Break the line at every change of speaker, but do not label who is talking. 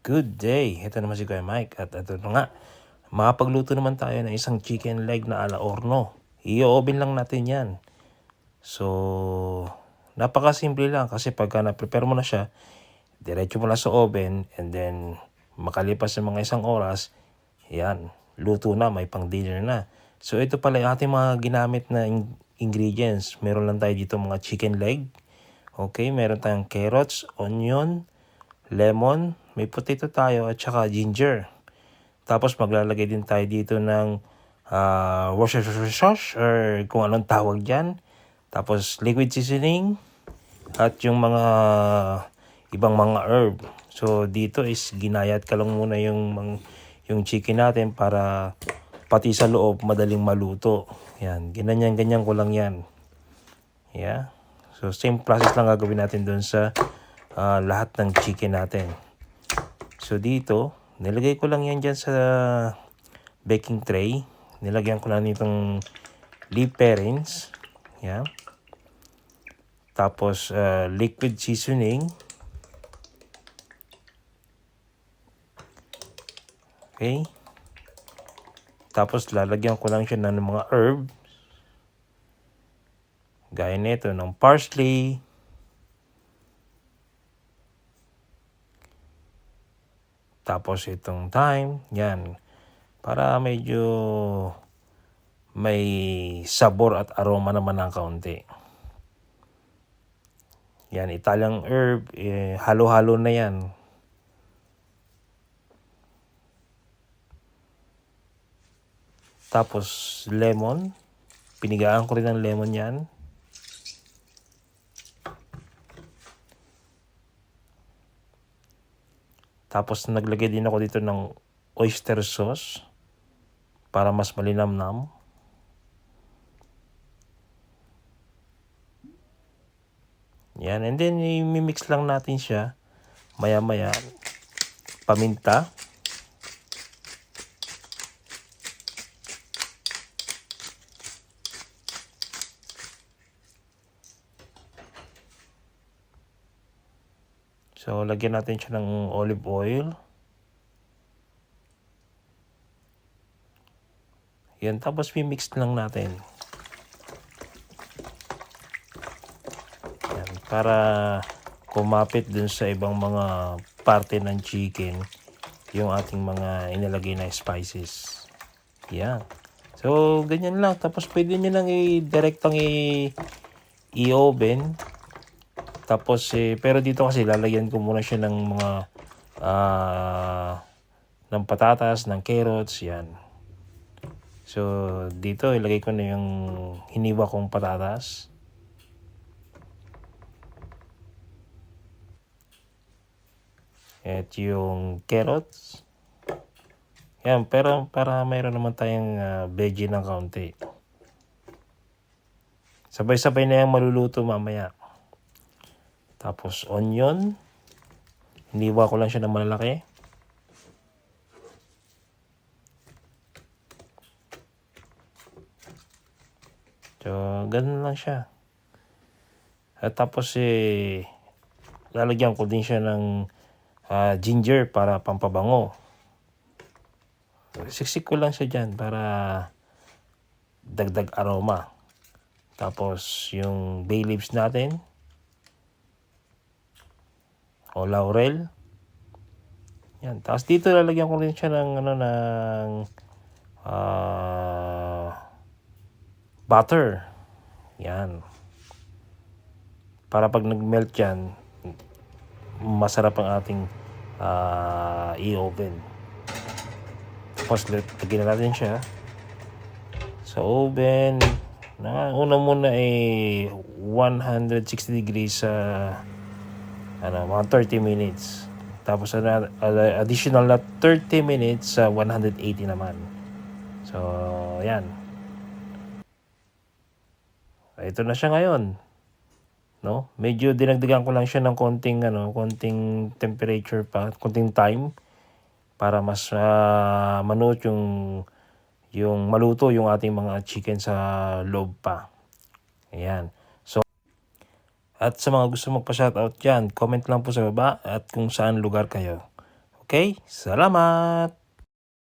Good day! Ito naman si Kuya Mike at ito na nga. Makapagluto naman tayo ng isang chicken leg na ala orno. I-oven lang natin yan. So, napakasimple lang kasi pagka na-prepare mo na siya, diretso mo lang sa oven and then makalipas ng mga isang oras, yan, luto na, may pang dinner na. So, ito pala yung ating mga ginamit na ingredients. Meron lang tayo dito mga chicken leg. Okay, meron tayong carrots, onion, lemon, may potato tayo at saka ginger. Tapos maglalagay din tayo dito ng Worcestershire sauce or kung anong tawag dyan. Tapos liquid seasoning at yung mga ibang mga herb. So dito is ginayat ka lang muna yung chicken natin para pati sa loob madaling maluto. Yan, ganyan ko lang yan. Yeah. So same process lang gagawin natin doon sa lahat ng chicken natin. So dito, nilagay ko lang yan dyan sa baking tray. Nilagyan ko lang nitong leaf parings. Yan. Tapos liquid seasoning. Okay. Tapos lalagyan ko lang siya ng mga herbs. Gaya nito ng parsley. Tapos itong thyme, yan. Para medyo may sabor at aroma naman ng kaunti. Yan, Italian herb, halo-halo na yan. Tapos lemon, pinigaan ko rin ng lemon yan. Tapos naglagay din ako dito ng oyster sauce para mas malinamnam. Yan, and then i-mix lang natin siya maya-maya. Paminta. So, lagyan natin siya ng olive oil. Yan, tapos mix lang natin. Yan, para kumapit dun sa ibang mga parte ng chicken yung ating mga inilagay na spices. Yan. So, ganyan lang. Tapos pwede nyo lang i-directang i-oven. Tapos, pero dito kasi lalagyan ko muna siya ng mga ng patatas, ng carrots, yan. So, dito ilagay ko na yung hiniwa kong patatas. At yung carrots. Yan, pero para mayroon naman tayong veggie ng kaunti. Sabay-sabay na yung maluluto mamaya. Tapos onion. Hiniwa ko lang siya ng malalaki. So, ganun lang siya. At tapos lalagyan ko din siya ng ginger para pampabango. Siksik ko lang siya dyan para dagdag aroma. Tapos yung bay leaves natin. O laurel. Yan. Tapos dito lalagyan ko rin siya ng butter. Yan. Para pag nag-melt yan, masarap ang ating i-oven. Tapos lagyan na natin siya sa oven. Una muna 160 degrees sa mga 30 minutes. Tapos additional na 30 minutes sa 180 naman. So, yan. Ito na siya ngayon. No? Medyo dinagdagan ko lang siya ng konting temperature pa, konting time para mas manuot yung maluto yung ating mga chicken sa loob pa. Ayan. So, at sa mga gusto magpa-shoutout dyan, comment lang po sa baba at kung saan lugar kayo. Okay? Salamat!